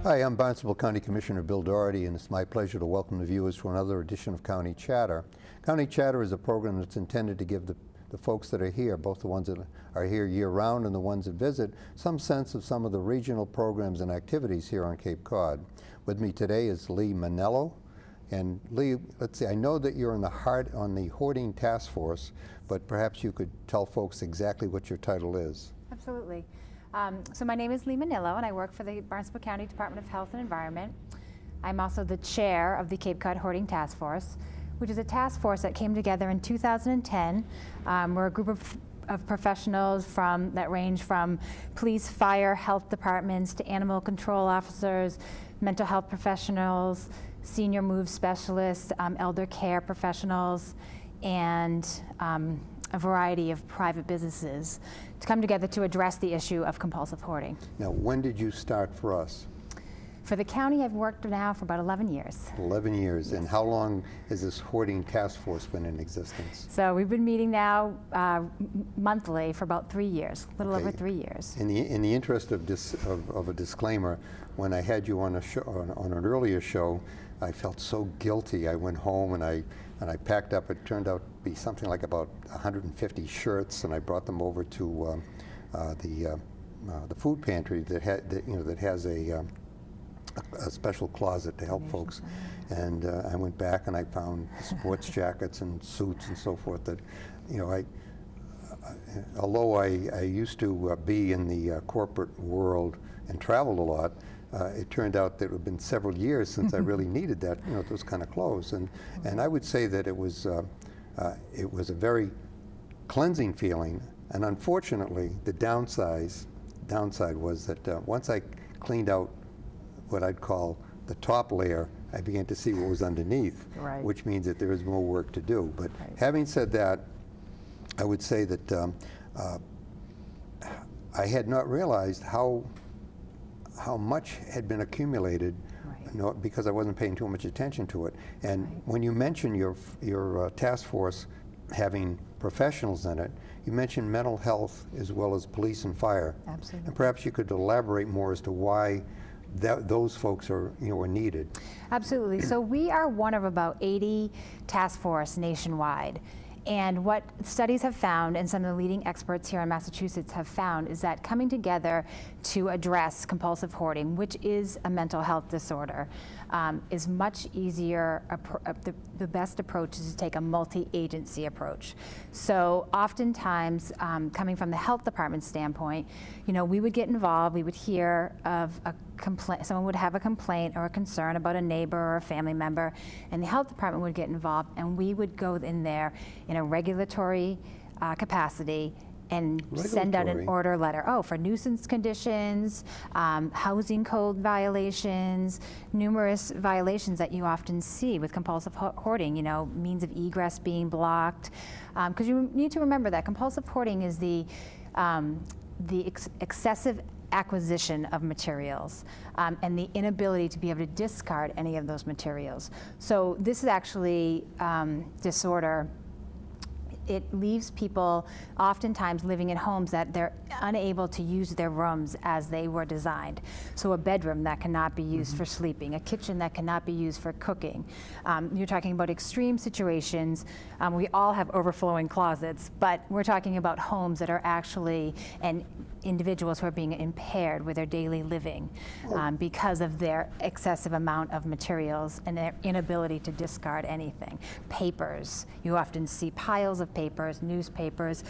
Hi, I'm Barnstable County Commissioner Bill Doherty, and it's my pleasure to welcome the viewers to another edition of County Chatter. County Chatter is a program that's intended to give the folks that are here, both the ones that are here year-round and the ones that visit, some sense of some of the regional programs and activities here on Cape Cod. With me today is Lee Manello. And Lee, let's see, I know that you're on the Hoarding Task Force, but perhaps you could tell folks exactly what your title is. Absolutely. So my name is Lee Manillo, and I work for the Barnstable County Department of Health and Environment. I'm also the chair of the Cape Cod Hoarding Task Force, which is a task force that came together in 2010. We're a group of professionals that range from police, fire, health departments to animal control officers, mental health professionals, senior move specialists, elder care professionals, and a variety of private businesses to come together to address the issue of compulsive hoarding. Now, when did you start for us? For the county, I've worked now for about 11 years. 11 years. Yes. And how long has this Hoarding Task Force been in existence? So we've been meeting now monthly for about 3 years, a little over 3 years. In the interest of a disclaimer, when I had you on a show, on an earlier show, I felt so guilty. I went home and I packed up. It turned out to be something like about 150 shirts, and I brought them over to the food pantry that has a special closet to help folks. And I went back and I found sports jackets and suits and so forth that, although I used to be in the corporate world and traveled a lot, it turned out that it had been several years since I really needed that, those kind of clothes. And I would say that it was a very cleansing feeling. And unfortunately, the downside was that once I cleaned out what I'd call the top layer, I began to see what was underneath, Right. which means that there is more work to do. But having said that, I would say that I had not realized how much had been accumulated, because I wasn't paying too much attention to it. And when you mention your task force having professionals in it, you mentioned mental health as well as police and fire. Absolutely. And perhaps you could elaborate more as to why those folks are needed. Absolutely. So we are one of about 80 task force nationwide. And what studies have found, and some of the leading experts here in Massachusetts have found, is that coming together to address compulsive hoarding, which is a mental health disorder, is much easier. The best approach is to take a multi-agency approach. So oftentimes, coming from the health department standpoint, we would get involved, we would hear of a complaint, someone would have a complaint or a concern about a neighbor or a family member, and the health department would get involved, and we would go in there in a regulatory capacity and send out an order letter. For nuisance conditions, housing code violations, numerous violations that you often see with compulsive hoarding, means of egress being blocked. Because you need to remember that compulsive hoarding is the excessive acquisition of materials and the inability to be able to discard any of those materials. So this is actually disorder. It leaves people oftentimes living in homes that they're unable to use their rooms as they were designed. So a bedroom that cannot be used for sleeping, a kitchen that cannot be used for cooking. You're talking about extreme situations. We all have overflowing closets, but we're talking about homes that are actually, and individuals who are being impaired with their daily living because of their excessive amount of materials and their inability to discard anything. Papers, you often see piles of papers, newspapers,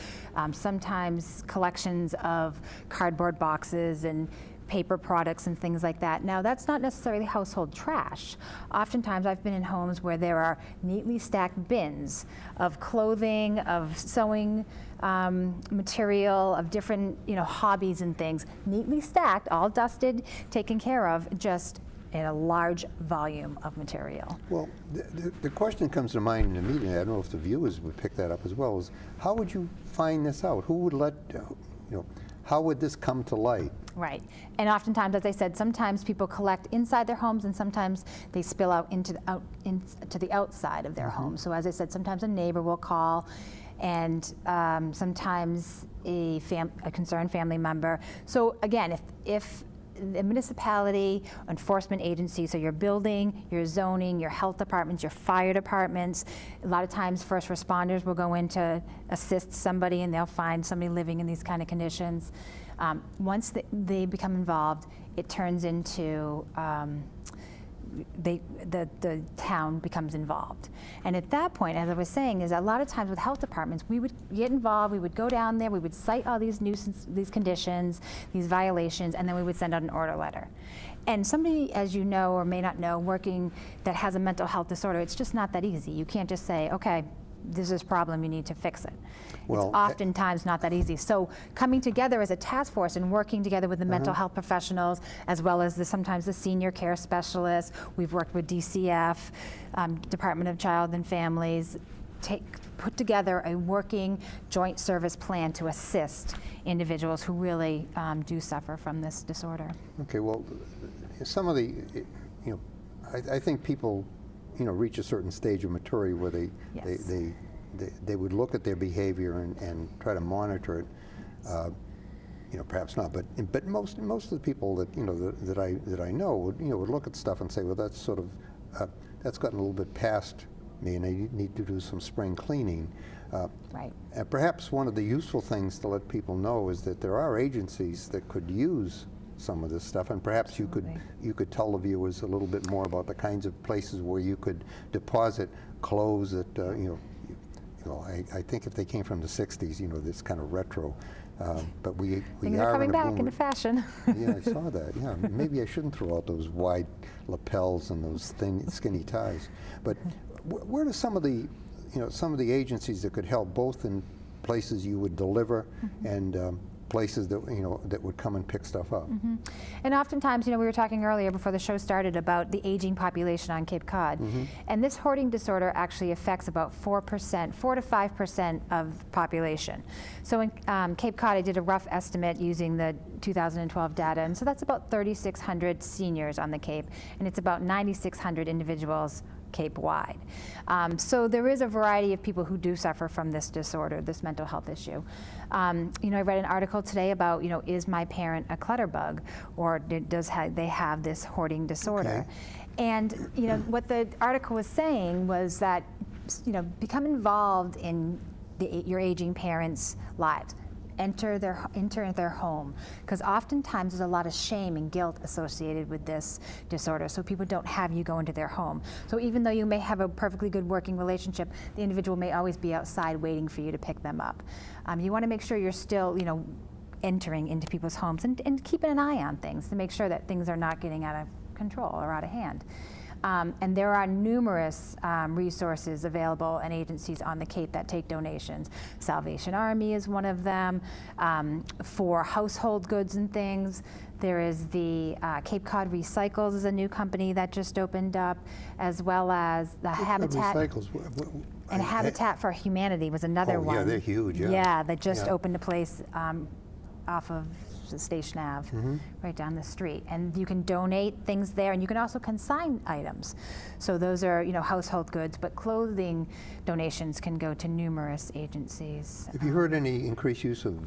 sometimes collections of cardboard boxes and paper products and things like that. Now, that's not necessarily household trash. Oftentimes, I've been in homes where there are neatly stacked bins of clothing, of sewing material, of different, hobbies and things, neatly stacked, all dusted, taken care of, just in a large volume of material. Well, the question comes to mind in the meeting, I don't know if the viewers would pick that up as well, is how would you find this out? Who would how would this come to light? Right. And oftentimes, as I said, sometimes people collect inside their homes and sometimes they spill out into the outside of their home. So as I said, sometimes a neighbor will call and sometimes a concerned family member. So again, if the municipality, enforcement agency, so your building, your zoning, your health departments, your fire departments. A lot of times first responders will go in to assist somebody and they'll find somebody living in these kind of conditions. Once they become involved, it turns into the town becomes involved. And at that point, as I was saying, is a lot of times with health departments, we would get involved, we would go down there, we would cite all these these conditions, these violations, and then we would send out an order letter. And somebody, as you know or may not know, working that has a mental health disorder, it's just not that easy. You can't just say, okay, there's this problem, you need to fix it. Well, it's oftentimes not that easy. So coming together as a task force and working together with the mental health professionals, as well as sometimes the senior care specialists, we've worked with DCF, Department of Child and Families, put together a working joint service plan to assist individuals who really do suffer from this disorder. Okay, well, some of the, I think people, reach a certain stage of maturity where Yes. they would look at their behavior and try to monitor it. Perhaps not, but most of the people that that I know would look at stuff and say, well, that's sort of that's gotten a little bit past me, and I need to do some spring cleaning. Right. And perhaps one of the useful things to let people know is that there are agencies that could use some of this stuff, and perhaps you could tell the viewers a little bit more about the kinds of places where you could deposit clothes that I think if they came from the '60s, this kind of retro, but we Things are coming in a back boom. into fashion. Yeah, I saw that. Yeah, maybe I shouldn't throw out those wide lapels and those thin, skinny ties. But where do some of the agencies that could help, both in places you would deliver and places that that would come and pick stuff up? And oftentimes, we were talking earlier before the show started about the aging population on Cape Cod, and this hoarding disorder actually affects about 4 to 5% of the population. So in Cape Cod, I did a rough estimate using the 2012 data, and so that's about 3,600 seniors on the Cape, and it's about 9,600 individuals Cape-wide. So there is a variety of people who do suffer from this disorder, this mental health issue. I read an article today about, is my parent a clutterbug, or they have this hoarding disorder? Okay. And what the article was saying was that become involved in your aging parents' lives. Enter their home, because oftentimes there's a lot of shame and guilt associated with this disorder, so people don't have you go into their home. So even though you may have a perfectly good working relationship, the individual may always be outside waiting for you to pick them up. You want to make sure you're still entering into people's homes and keeping an eye on things to make sure that things are not getting out of control or out of hand. And there are numerous resources available and agencies on the Cape that take donations. Salvation Army is one of them. For household goods and things, there is the Cape Cod Recycles is a new company that just opened up, as well as the Habitat. Recycles. And Habitat for Humanity was another one. Yeah, they're huge. Yeah. Yeah, they just opened a place off of Station Ave, right down the street, and you can donate things there, and you can also consign items. So those are household goods, but clothing donations can go to numerous agencies. Have you heard any increased use of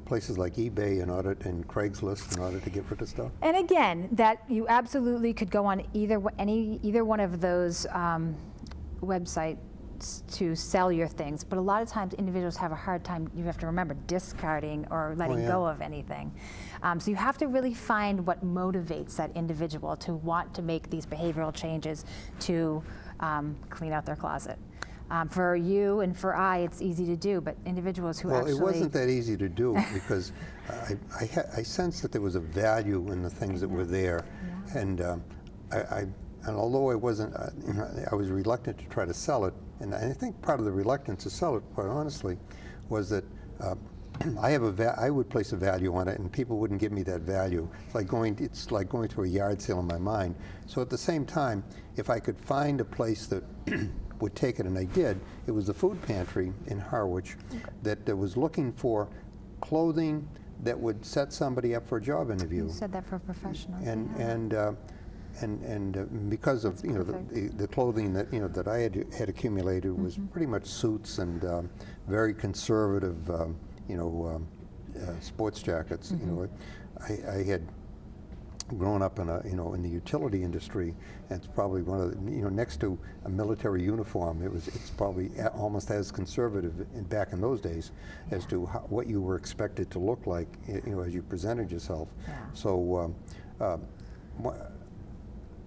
places like eBay and Craigslist in order to get rid of stuff? And again, that you absolutely could go on either one of those websites to sell your things, but a lot of times individuals have a hard time, you have to remember, discarding or letting go of anything. So you have to really find what motivates that individual to want to make these behavioral changes to clean out their closet. For you and for it's easy to do, but individuals who actually... Well, it wasn't that easy to do because I sensed that there was a value in the things that were there, and and although I wasn't, I was reluctant to try to sell it, and I think part of the reluctance to sell it, quite honestly, was that I would place a value on it, and people wouldn't give me that value. It's like going to a yard sale in my mind. So at the same time, if I could find a place that would take it, and I did, it was the food pantry in Harwich that was looking for clothing that would set somebody up for a job interview. You said that for professionals. And because of the clothing that that I had accumulated was pretty much suits and very conservative sports jackets. I had growing up in in the utility industry, and it's probably one of the, next to a military uniform, it's probably almost as conservative back in those days as to what you were expected to look like, as you presented yourself. Yeah. So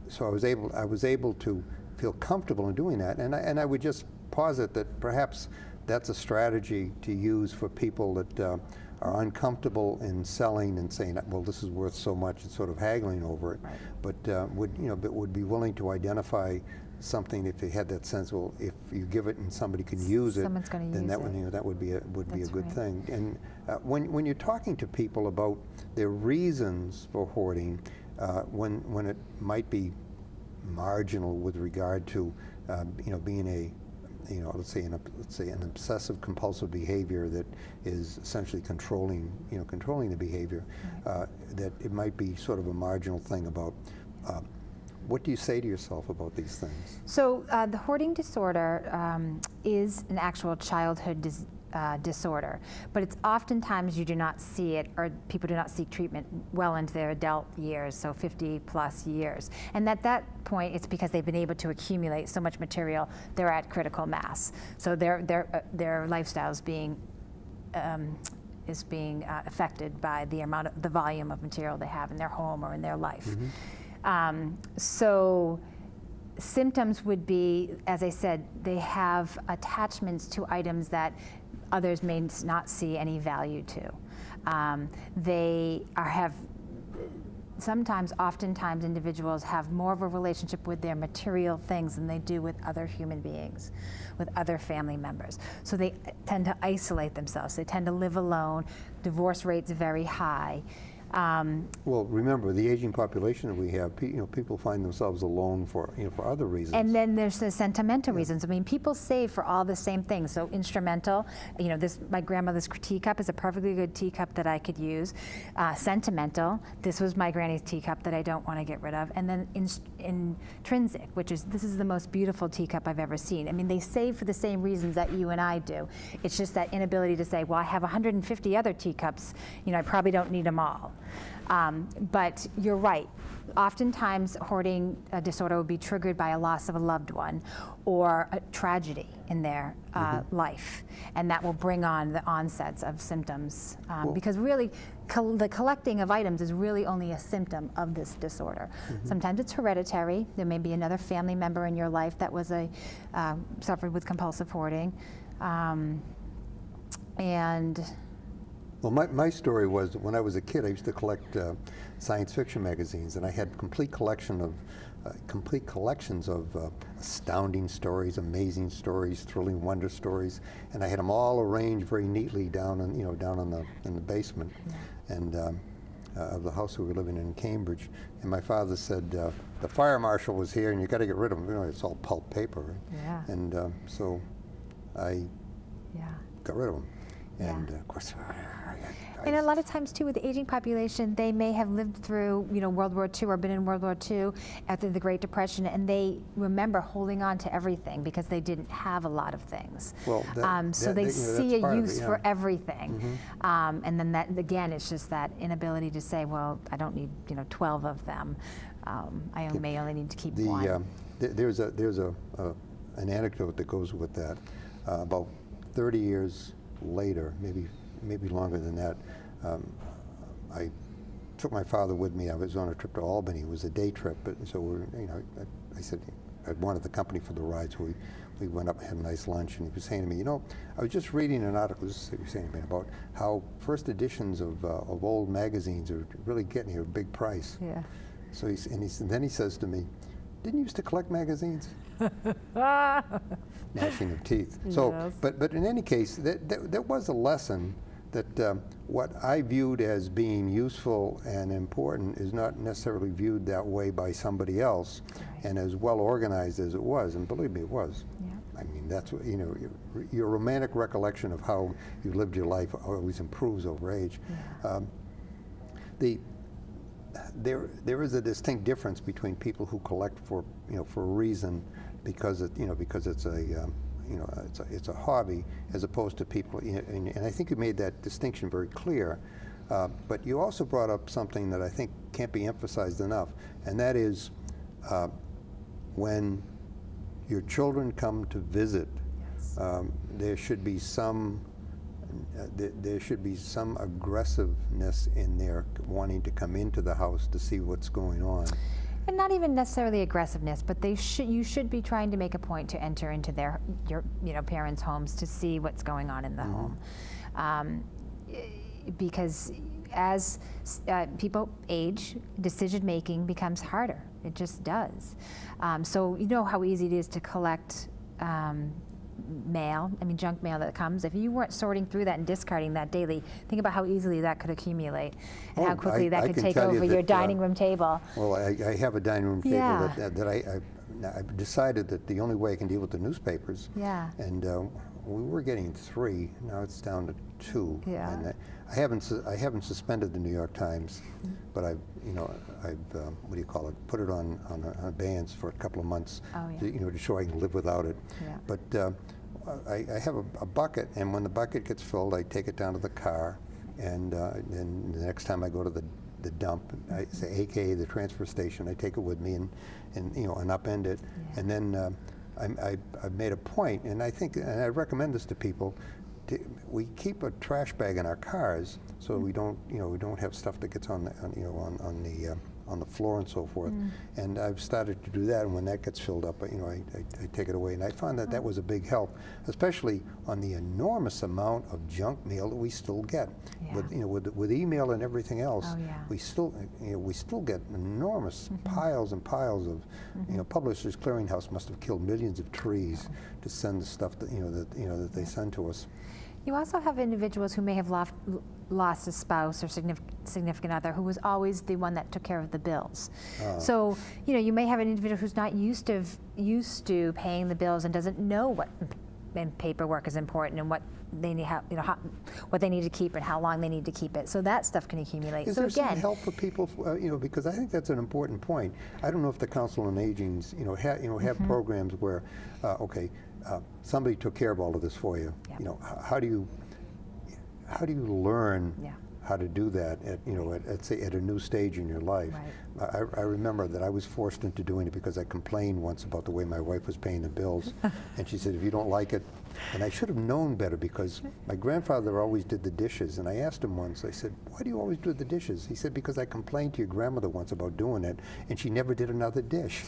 so I was able to feel comfortable in doing that, and I would just posit that perhaps that's a strategy to use for people that are uncomfortable in selling and saying, well, this is worth so much, and sort of haggling over it. Right. But would be willing to identify something if they had that sense. Well, if you give it and somebody can use it, Someone's going to then use that it. that would be a That's good right. thing. And when you're talking to people about their reasons for hoarding, when it might be marginal with regard to being a let's say an obsessive compulsive behavior that is essentially controlling the behavior, that it might be sort of a marginal thing about. What do you say to yourself about these things? So the hoarding disorder is an actual childhood disorder, but it's oftentimes you do not see it, or people do not seek treatment well into their adult years, so 50 plus years. And at that point, it's because they've been able to accumulate so much material, they're at critical mass. So their lifestyle is being affected by the volume of material they have in their home or in their life. Mm-hmm. So symptoms would be, as I said, they have attachments to items that others may not see any value to. Oftentimes individuals have more of a relationship with their material things than they do with other human beings, with other family members. So they tend to isolate themselves. They tend to live alone. Divorce rates very high. Well, remember the aging population that we have. People find themselves alone for other reasons. And then there's the sentimental reasons. I mean, people save for all the same things. So instrumental, my grandmother's teacup is a perfectly good teacup that I could use. Sentimental, this was my granny's teacup that I don't want to get rid of. And then intrinsic, this is the most beautiful teacup I've ever seen. I mean, they save for the same reasons that you and I do. It's just that inability to say, well, I have 150 other teacups. I probably don't need them all. But you're right. Oftentimes, hoarding disorder would be triggered by a loss of a loved one or a tragedy in their life, and that will bring on the onsets of symptoms. Because really, the collecting of items is really only a symptom of this disorder. Sometimes it's hereditary. There may be another family member in your life that was suffered with compulsive hoarding, and. Well, my story was when I was a kid, I used to collect science fiction magazines, and I had complete collections of astounding stories, amazing stories, thrilling wonder stories, and I had them all arranged very neatly down in the basement, and of the house we were living in Cambridge. And my father said, "The fire marshal was here, and you got to get rid of them. It's all pulp paper." Right? Yeah. And so I got rid of them, and of course. And a lot of times, too, with the aging population, they may have lived through, World War II or been in World War II after the Great Depression, and they remember holding on to everything because they didn't have a lot of things. Well, so they see a use for everything. And then that, again, it's just that inability to say, well, I don't need, 12 of them. I may only need to keep one. There's an anecdote that goes with that. About 30 years later, maybe longer than that, I took my father with me. I was on a trip to Albany. It was a day trip, but so I said I wanted the company for the ride, so we went up and had a nice lunch. And he was saying to me, I was just reading an article. This is what he was saying to me about how first editions of old magazines are really getting a big price. Yeah. So then he says to me, "Didn't you used to collect magazines?" Gnashing of teeth. So, Yes. but in any case, there was a lesson that what I viewed as being useful and important is not necessarily viewed that way by somebody else, and as well organized as it was, and believe me, it was. Yeah. I mean, that's what, your romantic recollection of how you lived your life always improves over age. Yeah. There is a distinct difference between people who collect for a reason because it's a hobby, as opposed to people, and I think you made that distinction very clear, But you also brought up something that I think can't be emphasized enough, and that is when your children come to visit, there should be some aggressiveness in their wanting to come into the house to see what's going on. And not even necessarily aggressiveness, but you should be trying to make a point to enter into your parents' homes to see what's going on in the home, because as people age, decision making becomes harder. It just does. So you know how easy it is to collect mail, junk mail that comes. If you weren't sorting through that and discarding that daily, think about how easily that could accumulate and how quickly that could take over your dining room table. Well, I have a dining room table that I decided that the only way I can deal with the newspapers, and we were getting 3, now it's down to 2. And I haven't suspended the New York Times, but I've what do you call it? Put it on abeyance for a couple of months, to show I can live without it. But I have a bucket, and when the bucket gets filled, I take it down to the car, and then the next time I go to the dump, I say, AKA the transfer station, I take it with me and upend it, and then I've made a point, and I think, and I recommend this to people. We keep a trash bag in our cars so we don't have stuff that gets on the floor and so forth. And I've started to do that, and when that gets filled up, I take it away. And I found that that was a big help, especially on the enormous amount of junk mail that we still get. With email and everything else, we still get enormous piles and piles of Publishers Clearinghouse must have killed millions of trees to send the stuff that they send to us. You also have individuals who may have lost a spouse or significant other who was always the one that took care of the bills. So you may have an individual who's not used to paying the bills and doesn't know what paperwork is important and what they need, what they need to keep and how long they need to keep it. So that stuff can accumulate. Is there some help for people? Because I think that's an important point. I don't know if the Council on Aging's have programs where somebody took care of all of this for you. How do you learn how to do that at a new stage in your life? I remember that I was forced into doing it because I complained once about the way my wife was paying the bills, and she said, if you don't like it, and I should have known better because my grandfather always did the dishes, and I asked him once, I said, why do you always do the dishes? He said, because I complained to your grandmother once about doing it, and she never did another dish.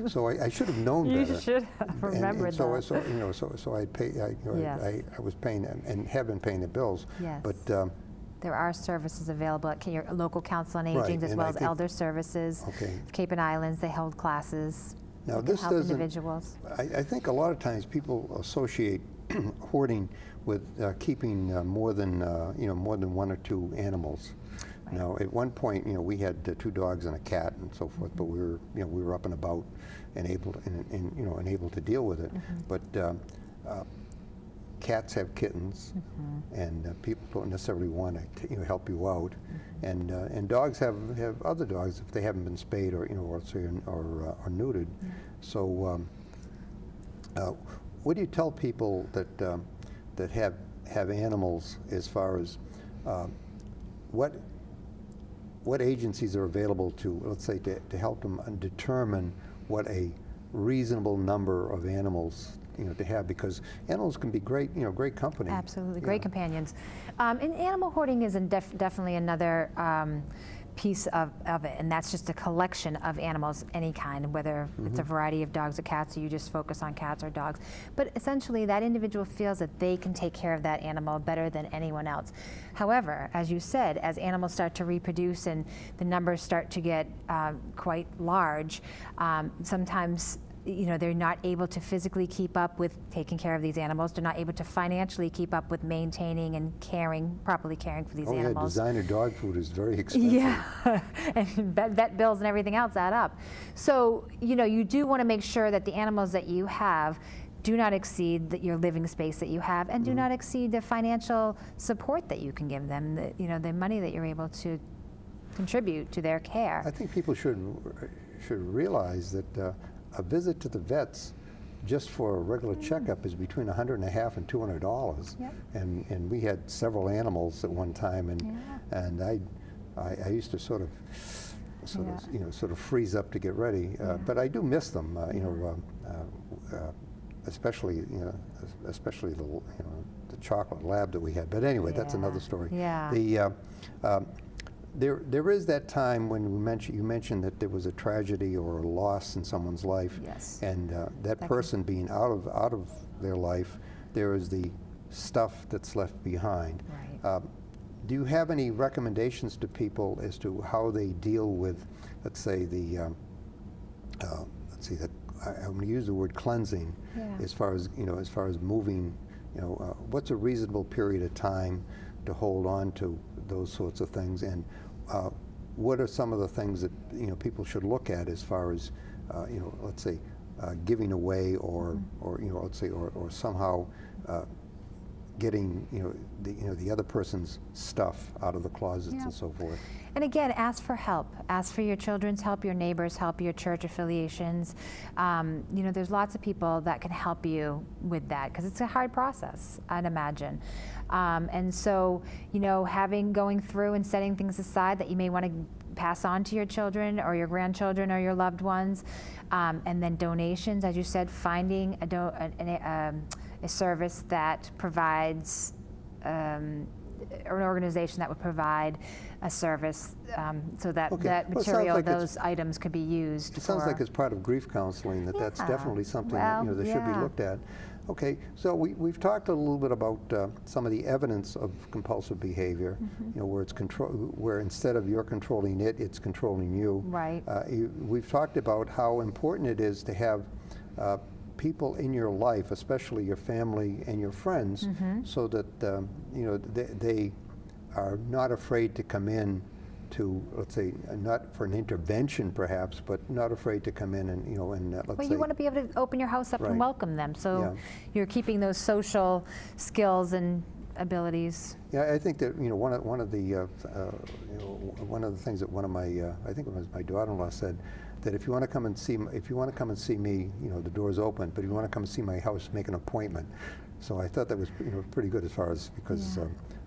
So I should have known better. You should have remembered that. So I was paying and have been paying the bills. But there are services available at your local Council on Aging, as well as Elder Services. Cape and Islands, they hold classes. Now this doesn't. Individuals. I think a lot of times people associate hoarding with keeping more than 1 or 2 animals. Now at one point, we had 2 dogs and a cat and so forth, but we were up and about and able to deal with it. But cats have kittens, and people don't necessarily want to help you out, and dogs have other dogs if they haven't been spayed or or neutered. So what do you tell people that have animals as far as what agencies are available to, let's say, to help them determine what a reasonable number of animals to have, because animals can be great, great company. Absolutely, great companions. And animal hoarding is definitely another piece of it, and that's just a collection of animals, any kind, whether it's a variety of dogs or cats, or you just focus on cats or dogs. But essentially, that individual feels that they can take care of that animal better than anyone else. However, as you said, as animals start to reproduce and the numbers start to get quite large, sometimes they're not able to physically keep up with taking care of these animals. They're not able to financially keep up with maintaining and properly caring for these animals. Designer dog food is very expensive. And vet bills and everything else add up. So, you do want to make sure that the animals that you have do not exceed your living space that you have, and do not exceed the financial support that you can give them, the money that you're able to contribute to their care. I think people should realize that a visit to the vets just for a regular checkup is between $150 and $200. Yep. And we had several animals at one time, and I used to sort of freeze up to get ready. But I do miss them, especially the chocolate lab that we had. But anyway, that's another story. Yeah. There is that time when you mentioned that there was a tragedy or a loss in someone's life, Yes. and that person being out of their life, there is the stuff that's left behind. Right. Do you have any recommendations to people as to how they deal with, let's say, I'm going to use the word cleansing, as far as moving, what's a reasonable period of time to hold on to those sorts of things, and what are some of the things that people should look at as far as let's say giving away or somehow getting the other person's stuff out of the closets and so forth. And again, ask for help. Ask for your children's help, your neighbors' help, your church affiliations. There's lots of people that can help you with that, because it's a hard process, I'd imagine. And so, going through and setting things aside that you may want to pass on to your children or your grandchildren or your loved ones, and then donations, as you said, finding a service that provides, or an organization that would provide a service so that that material, those items could be used. It sounds like it's part of grief counseling, that's definitely something that should be looked at. Okay, so we've talked a little bit about some of the evidence of compulsive behavior, where instead of you're controlling it, it's controlling you. Right. We've talked about how important it is to have people in your life, especially your family and your friends, so that they are not afraid to come in to, let's say, not for an intervention perhaps, but not afraid to come in and let's say. Well, you want to be able to open your house up and welcome them, so you're keeping those social skills and abilities. Yeah, I think that one of the things that one of my I think it was my daughter-in-law said, that if you want to come and see me, the door's open. But if you want to come and see my house, make an appointment. So I thought that was pretty good, as far as, because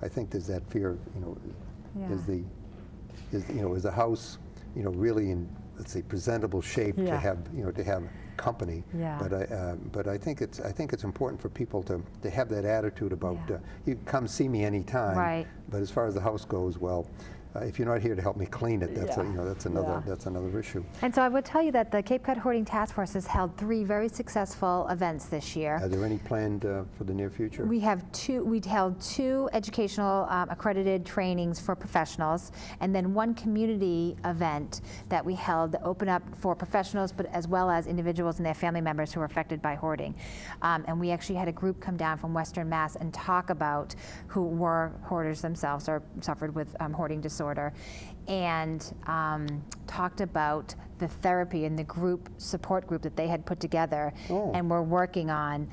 I think there's that fear. Is the house really in, let's say, presentable shape to have company. But I think it's important for people to have that attitude about you can come see me anytime. Right. But as far as the house goes, well, if you're not here to help me clean it, that's another issue. And so I would tell you that the Cape Cod Hoarding Task Force has held 3 very successful events this year. Are there any planned for the near future? We held 2 educational accredited trainings for professionals, and then 1 community event that we held to open up for professionals, but as well as individuals and their family members who were affected by hoarding. And we actually had a group come down from Western Mass and talk about who were hoarders themselves or suffered with hoarding disorder, and talked about the therapy and the support group that they had put together and were working on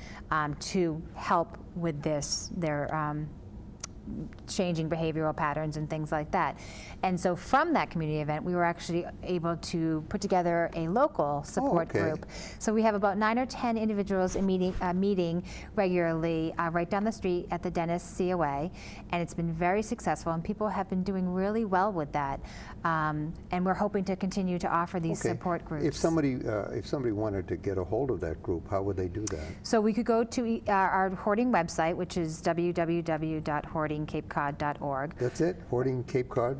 to help with their changing behavioral patterns and things like that. And so from that community event, we were actually able to put together a local support group. So we have about 9 or 10 individuals meeting regularly right down the street at the Dennis COA, and it's been very successful, and people have been doing really well with that. And we're hoping to continue to offer these support groups. If somebody wanted to get a hold of that group, how would they do that? So we could go to our hoarding website, which is www.hoardingcapecod.org. That's it? Hoarding Cape Cod?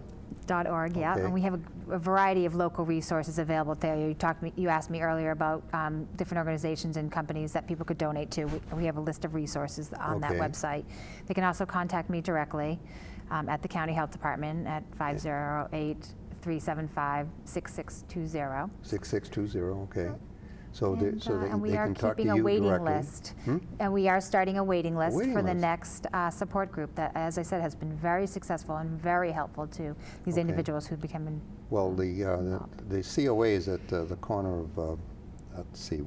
.org, yeah, and we have a variety of local resources available there. You asked me earlier about different organizations and companies that people could donate to. We have a list of resources on that website. They can also contact me directly at the County Health Department at 508-375-6620. 6620, okay. So And, they and we are can talk to keeping you a waiting directly. list, and we are starting a waiting list waiting for the list. next support group that, as I said, has been very successful and very helpful to these individuals who become Well, the COA is at the corner of, let's see,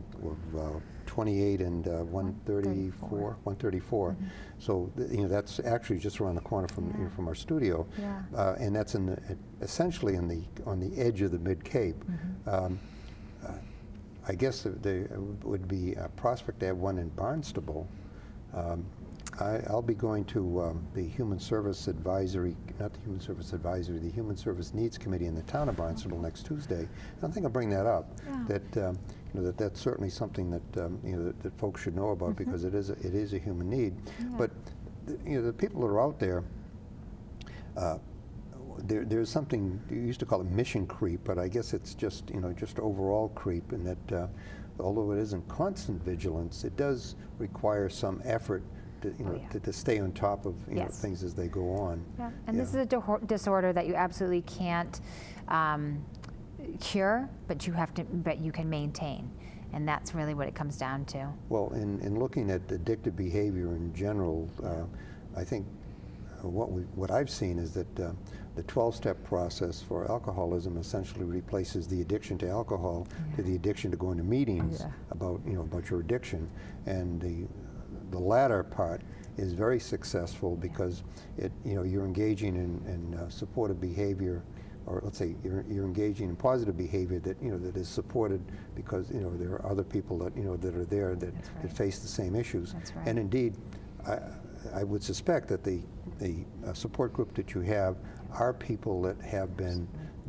28 and 134. So that's actually just around the corner from our studio, and that's essentially on the edge of the Mid Cape. I guess there would be a prospect to have one in Barnstable. I'll be going to the Human Service Advisory, not the Human Service Advisory, the Human Service Needs Committee in the town of Barnstable next Tuesday. And I think I'll bring that up. Yeah. That that's certainly something that that folks should know about, because it is a human need. Yeah. But the people that are out there. There's something you used to call it mission creep, but I guess it's just just overall creep, in that although it isn't constant vigilance, it does require some effort to to stay on top of Yes. things as they go on. Yeah. And this is a disorder that you absolutely can't cure, but you can maintain, and that's really what it comes down to. Well, in looking at addictive behavior in general, I think what I've seen is that the 12-step process for alcoholism essentially replaces the addiction to alcohol to the addiction to going to meetings about about your addiction, and the latter part is very successful because you're engaging in supportive behavior, or let's say you're engaging in positive behavior that that is supported because there are other people that that are there that face the same issues. That's right. And indeed, I would suspect that the support group that you have are people that have been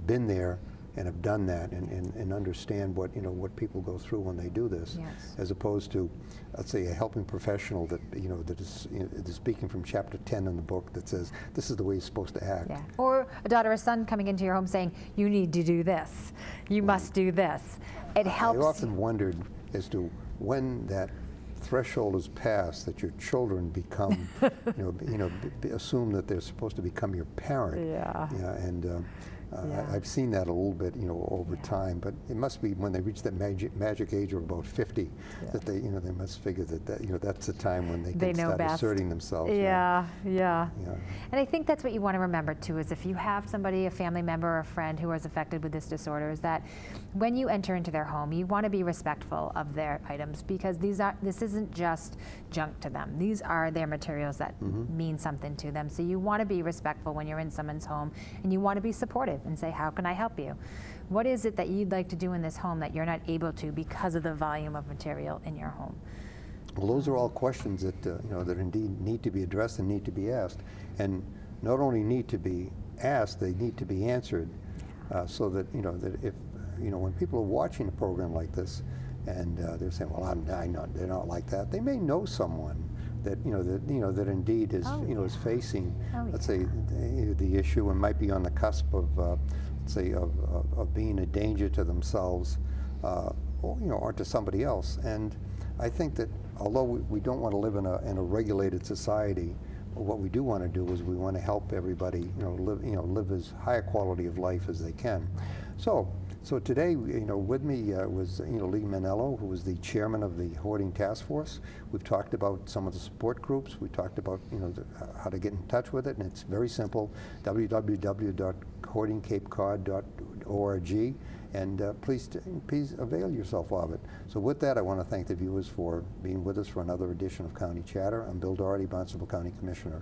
there and have done that and understand what what people go through when they do this, as opposed to, let's say, a helping professional that that is speaking from chapter 10 in the book that says this is the way you're supposed to act. Yeah. Or a daughter or son coming into your home saying, you need to do this, you must do this. It helps. I often wondered as to when that threshold is passed that your children become, assume that they're supposed to become your parent. Yeah. And I've seen that a little bit, over time. But it must be when they reach that magic age of about 50 that they must figure that that's the time when they can start asserting themselves. Yeah. And I think that's what you want to remember too, is if you have somebody, a family member or a friend who is affected with this disorder, is that when you enter into their home, you want to be respectful of their items, because this isn't just junk to them. These are their materials that mean something to them. So you want to be respectful when you're in someone's home, and you want to be supportive and say, how can I help you? What is it that you'd like to do in this home that you're not able to because of the volume of material in your home? Well, those are all questions that that indeed need to be addressed and need to be asked, and not only need to be asked, they need to be answered, so that that if when people are watching a program like this, and they're saying, well, they're not like that. They may know someone that that indeed is is facing, let's say, the issue, and might be on the cusp of let's say of being a danger to themselves, or to somebody else. And I think that although we don't want to live in a regulated society, what we do want to do is we want to help everybody live as high a quality of life as they can. So today, with me was Lee Manello, who was the chairman of the Hoarding Task Force. We've talked about some of the support groups. We talked about how to get in touch with it, and it's very simple: www.hoardingcapecod.org, and please avail yourself of it. So with that, I want to thank the viewers for being with us for another edition of County Chatter. I'm Bill Doherty, Barnstable County Commissioner.